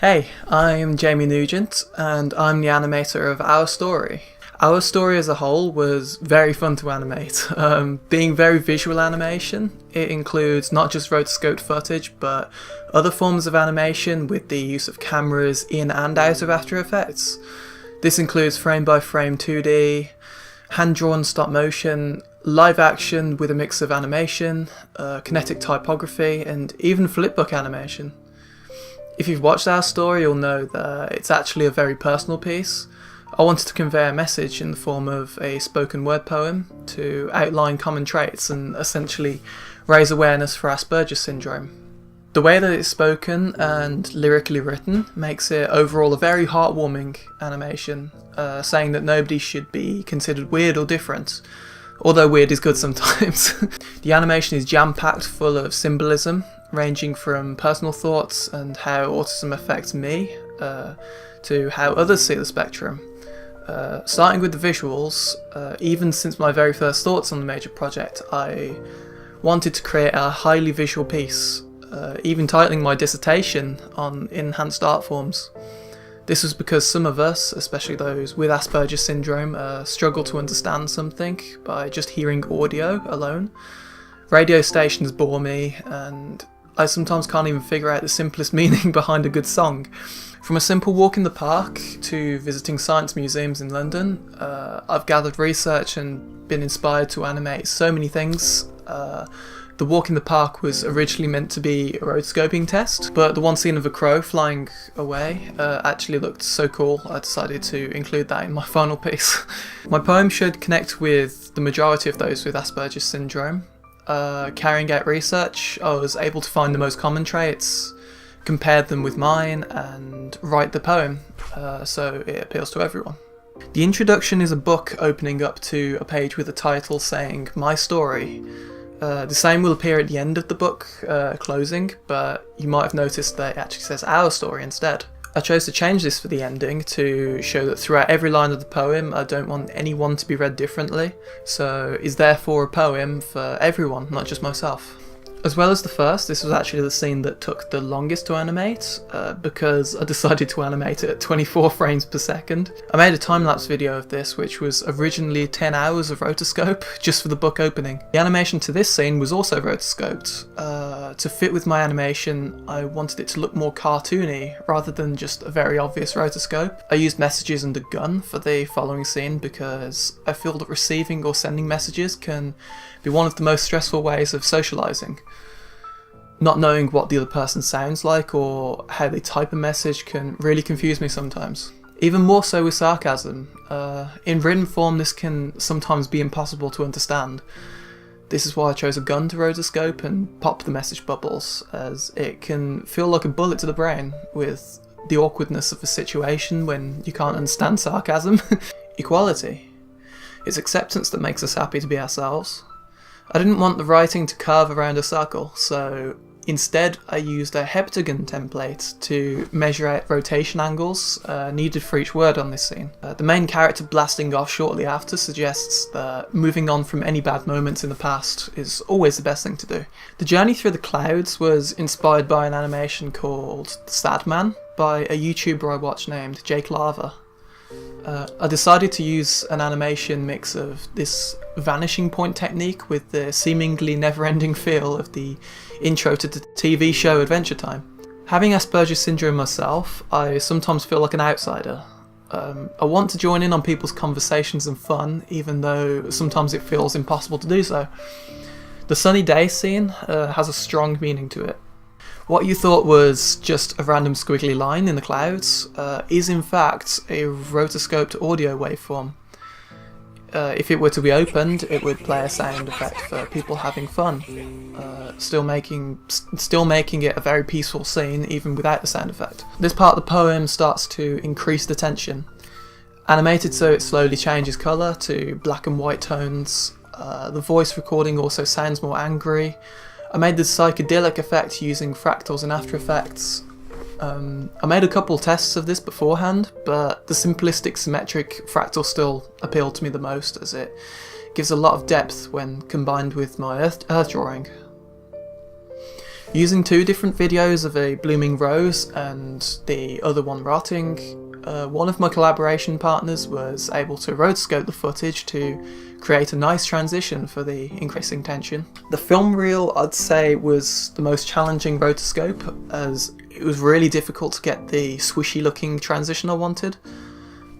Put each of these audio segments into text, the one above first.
Hey, I'm Jamie Nugent, and I'm the animator of Our Story. Our Story as a whole was very fun to animate. Being very visual animation, it includes not just rotoscoped footage, but other forms of animation with the use of cameras in and out of After Effects. This includes frame-by-frame 2D, hand-drawn stop motion, live action with a mix of animation, kinetic typography, and even flipbook animation. If you've watched Our Story, you'll know that it's actually a very personal piece. I wanted to convey a message in the form of a spoken word poem to outline common traits and essentially raise awareness for Asperger's syndrome. The way that it's spoken and lyrically written makes it overall a very heartwarming animation, saying that nobody should be considered weird or different, although weird is good sometimes. The animation is jam-packed full of symbolism, ranging from personal thoughts and how autism affects me, to how others see the spectrum. Starting with the visuals, even since my very first thoughts on the major project, I wanted to create a highly visual piece, even titling my dissertation on enhanced art forms. This was because some of us, especially those with Asperger's syndrome, struggle to understand something by just hearing audio alone. Radio stations bore me, and I sometimes can't even figure out the simplest meaning behind a good song. From a simple walk in the park to visiting science museums in London, I've gathered research and been inspired to animate so many things. The walk in the park was originally meant to be a rotoscoping test, but the one scene of a crow flying away actually looked so cool I decided to include that in my final piece. My poem should connect with the majority of those with Asperger's syndrome. Carrying out research, I was able to find the most common traits, compared them with mine, and write the poem, so it appeals to everyone. The introduction is a book opening up to a page with a title saying, "My Story." The same will appear at the end of the book, closing, but you might have noticed that it actually says "Our Story" instead. I chose to change this for the ending to show that throughout every line of the poem I don't want anyone to be read differently, so is therefore a poem for everyone, not just myself. As well as the first, this was actually the scene that took the longest to animate, because I decided to animate it at 24 frames per second. I made a time-lapse video of this, which was originally 10 hours of rotoscope, just for the book opening. The animation to this scene was also rotoscoped. To fit with my animation, I wanted it to look more cartoony, rather than just a very obvious rotoscope. I used messages and a gun for the following scene because I feel that receiving or sending messages can be one of the most stressful ways of socialising. Not knowing what the other person sounds like or how they type a message can really confuse me sometimes. Even more so with sarcasm. In written form this can sometimes be impossible to understand. This is why I chose a gun to rotoscope and pop the message bubbles, as it can feel like a bullet to the brain with the awkwardness of a situation when you can't understand sarcasm. Equality. It's acceptance that makes us happy to be ourselves. I didn't want the writing to curve around a circle, so instead I used a heptagon template to measure out rotation angles needed for each word on this scene. The main character blasting off shortly after suggests that moving on from any bad moments in the past is always the best thing to do. The journey through the clouds was inspired by an animation called The Sad Man by a YouTuber I watch named Jake Lava. I decided to use an animation mix of this vanishing point technique with the seemingly never-ending feel of the intro to the TV show Adventure Time. Having Asperger's syndrome myself, I sometimes feel like an outsider. I want to join in on people's conversations and fun, even though sometimes it feels impossible to do so. The sunny day scene has a strong meaning to it. What you thought was just a random squiggly line in the clouds is in fact a rotoscoped audio waveform. If it were to be opened, it would play a sound effect for people having fun, still making it a very peaceful scene even without the sound effect. This part of the poem starts to increase the tension. Animated so it slowly changes colour to black and white tones, the voice recording also sounds more angry. I made the psychedelic effect using fractals in After Effects. I made a couple tests of this beforehand, but the simplistic symmetric fractal still appealed to me the most, as it gives a lot of depth when combined with my earth drawing. Using two different videos of a blooming rose and the other one rotting, one of my collaboration partners was able to rotoscope the footage to create a nice transition for the increasing tension. The film reel, I'd say, was the most challenging rotoscope, as it was really difficult to get the swishy looking transition I wanted.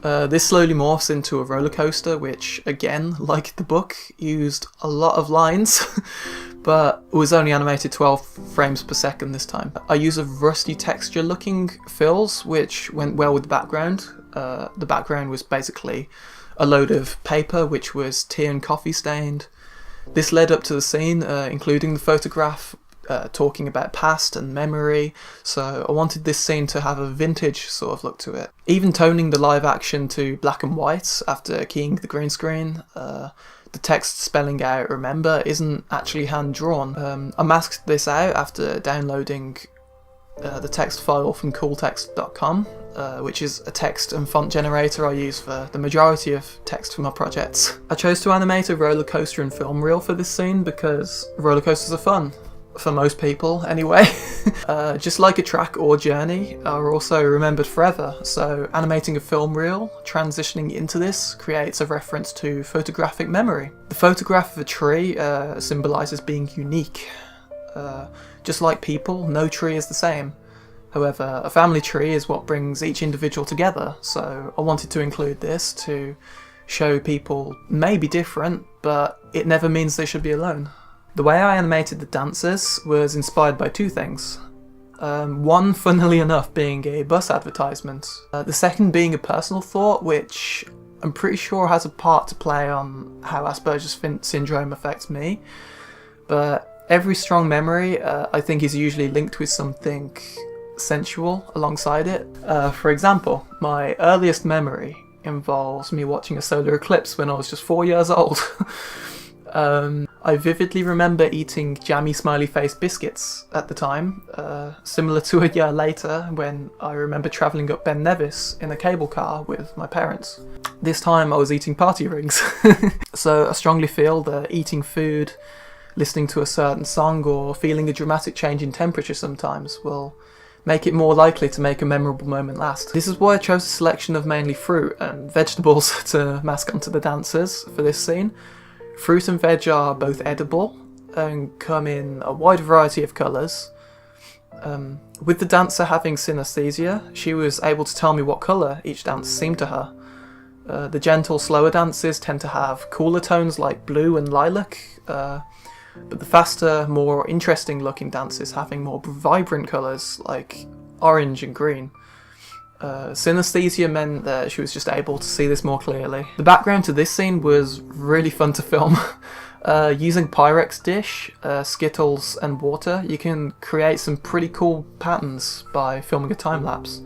This slowly morphs into a roller coaster, which, again, like the book, used a lot of lines, but was only animated 12 frames per second this time. I use a rusty texture looking fills, which went well with the background. The background was basically a load of paper which was tea and coffee stained. This led up to the scene, including the photograph talking about past and memory, so I wanted this scene to have a vintage sort of look to it. Even toning the live action to black and white after keying the green screen, the text spelling out remember isn't actually hand drawn. I masked this out after downloading the text file from cooltext.com, which is a text and font generator I use for the majority of text for my projects. I chose to animate a roller coaster and film reel for this scene because roller coasters are fun. For most people, anyway. Just like a track or journey are also remembered forever, so animating a film reel, transitioning into this, creates a reference to photographic memory. The photograph of a tree symbolises being unique. Just like people, no tree is the same. However, a family tree is what brings each individual together, so I wanted to include this to show people may be different, but it never means they should be alone. The way I animated the dancers was inspired by two things. One, funnily enough, being a bus advertisement. The second being a personal thought, which I'm pretty sure has a part to play on how Asperger's syndrome affects me. But every strong memory, I think, is usually linked with something sensual alongside it. For example, my earliest memory involves me watching a solar eclipse when I was just 4 years old. I vividly remember eating jammy smiley face biscuits at the time, similar to a year later when I remember travelling up Ben Nevis in a cable car with my parents. This time I was eating party rings. So I strongly feel that eating food, listening to a certain song, or feeling a dramatic change in temperature sometimes will make it more likely to make a memorable moment last. This is why I chose a selection of mainly fruit and vegetables to mask onto the dancers for this scene. Fruit and veg are both edible and come in a wide variety of colours. With the dancer having synesthesia, she was able to tell me what colour each dance seemed to her. The gentle, slower dances tend to have cooler tones like blue and lilac, but the faster, more interesting looking dances having more vibrant colours like orange and green. Synesthesia meant that she was just able to see this more clearly. The background to this scene was really fun to film. Using Pyrex dish, Skittles and water, you can create some pretty cool patterns by filming a time-lapse.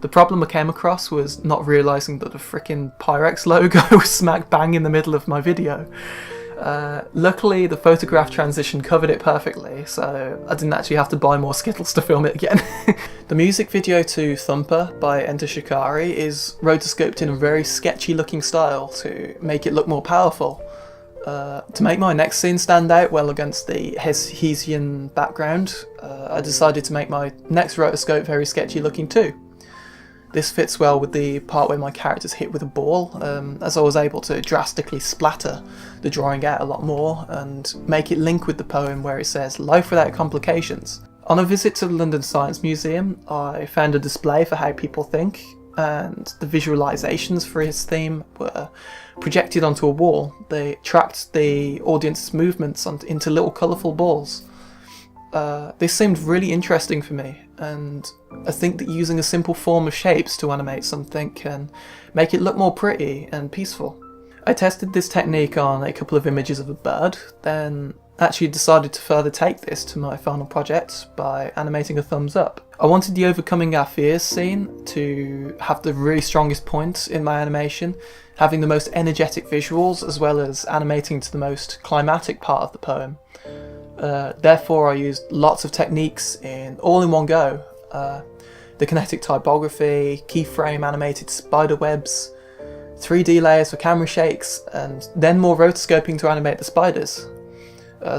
The problem I came across was not realising that the frickin' Pyrex logo was smack bang in the middle of my video. Luckily, the photograph transition covered it perfectly, so I didn't actually have to buy more Skittles to film it again. The music video to Thumper by Enter Shikari is rotoscoped in a very sketchy looking style to make it look more powerful. To make my next scene stand out well against the Hessian background, I decided to make my next rotoscope very sketchy looking too. This fits well with the part where my character's hit with a ball, as I was able to drastically splatter the drawing out a lot more and make it link with the poem where it says "Life without complications." On a visit to the London Science Museum, I found a display for how people think, and the visualisations for his theme were projected onto a wall. They tracked the audience's movements into little colourful balls. This seemed really interesting for me, and I think that using a simple form of shapes to animate something can make it look more pretty and peaceful. I tested this technique on a couple of images of a bird, then actually decided to further take this to my final project by animating a thumbs up. I wanted the overcoming our fears scene to have the really strongest point in my animation, having the most energetic visuals as well as animating to the most climatic part of the poem. Therefore I used lots of techniques all in one go. The kinetic typography, keyframe animated spider webs, 3D layers for camera shakes, and then more rotoscoping to animate the spiders.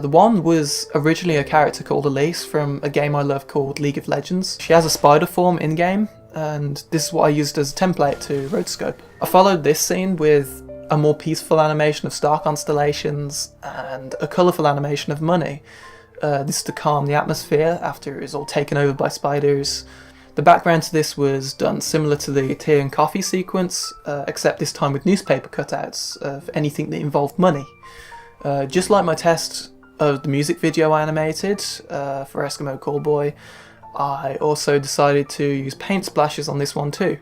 The one was originally a character called Elise from a game I love called League of Legends. She has a spider form in-game, and this is what I used as a template to rotoscope. I followed this scene with a more peaceful animation of star constellations and a colourful animation of money. This is to calm the atmosphere after it was all taken over by spiders. The background to this was done similar to the tea and coffee sequence, except this time with newspaper cutouts of anything that involved money. Just like my test of the music video I animated for Eskimo Callboy, I also decided to use paint splashes on this one too,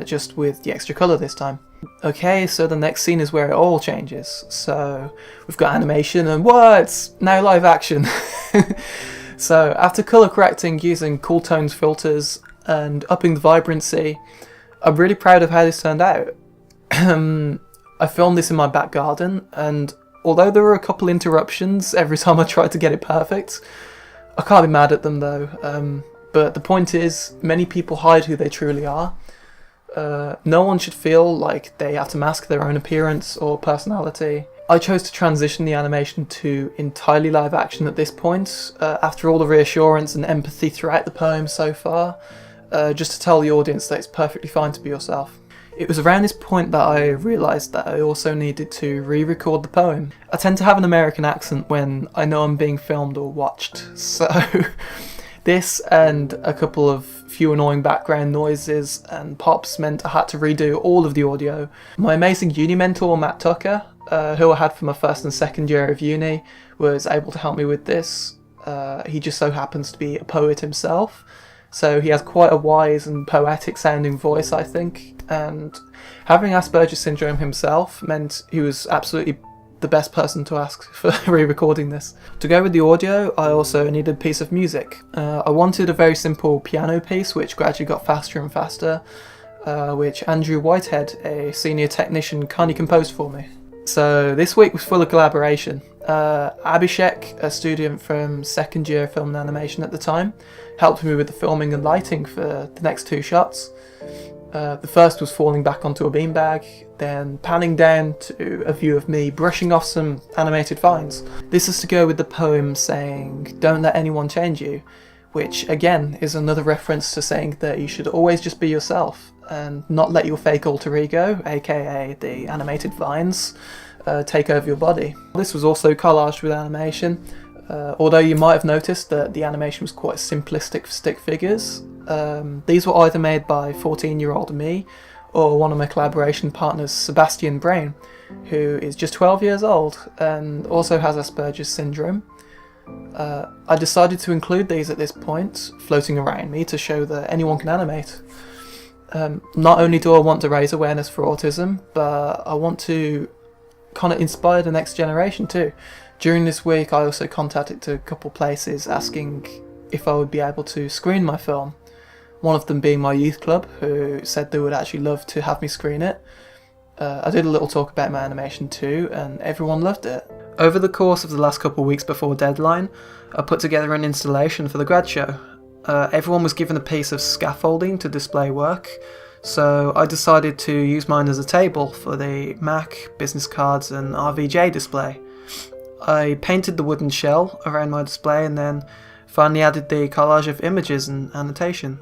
just with the extra colour this time. Okay, so the next scene is where it all changes. So we've got animation and it's now live action. So after colour correcting using cool tones filters and upping the vibrancy, I'm really proud of how this turned out. I filmed this in my back garden, and although there were a couple interruptions every time I tried to get it perfect, I can't be mad at them though. But the point is, many people hide who they truly are. No one should feel like they have to mask their own appearance or personality. I chose to transition the animation to entirely live action at this point, after all the reassurance and empathy throughout the poem so far, just to tell the audience that it's perfectly fine to be yourself. It was around this point that I realised that I also needed to re-record the poem. I tend to have an American accent when I know I'm being filmed or watched, so this and a couple of few annoying background noises and pops meant I had to redo all of the audio. My amazing uni mentor Matt Tucker, who I had for my first and second year of uni, was able to help me with this. He just so happens to be a poet himself, so he has quite a wise and poetic sounding voice, I think, and having Asperger's syndrome himself meant he was absolutely the best person to ask for re-recording this. To go with the audio, I also needed a piece of music. I wanted a very simple piano piece which gradually got faster and faster, which Andrew Whitehead, a senior technician, kindly composed for me. So this week was full of collaboration. Abhishek, a student from second year film and animation at the time, helped me with the filming and lighting for the next two shots. The first was falling back onto a beanbag, then panning down to a view of me brushing off some animated vines. This is to go with the poem saying, "Don't let anyone change you," which again is another reference to saying that you should always just be yourself and not let your fake alter ego, aka the animated vines, take over your body. This was also collaged with animation, although you might have noticed that the animation was quite simplistic for stick figures. These were either made by 14-year-old me or one of my collaboration partners, Sebastian Brain, who is just 12 years old and also has Asperger's syndrome. I decided to include these at this point, floating around me to show that anyone can animate. Not only do I want to raise awareness for autism, but I want to kind of inspire the next generation too. During this week I also contacted a couple places asking if I would be able to screen my film. One of them being my youth club, who said they would actually love to have me screen it. I did a little talk about my animation too, and everyone loved it. Over the course of the last couple of weeks before deadline, I put together an installation for the grad show. Everyone was given a piece of scaffolding to display work, so I decided to use mine as a table for the Mac, business cards and RVJ display. I painted the wooden shell around my display and then finally added the collage of images and annotation.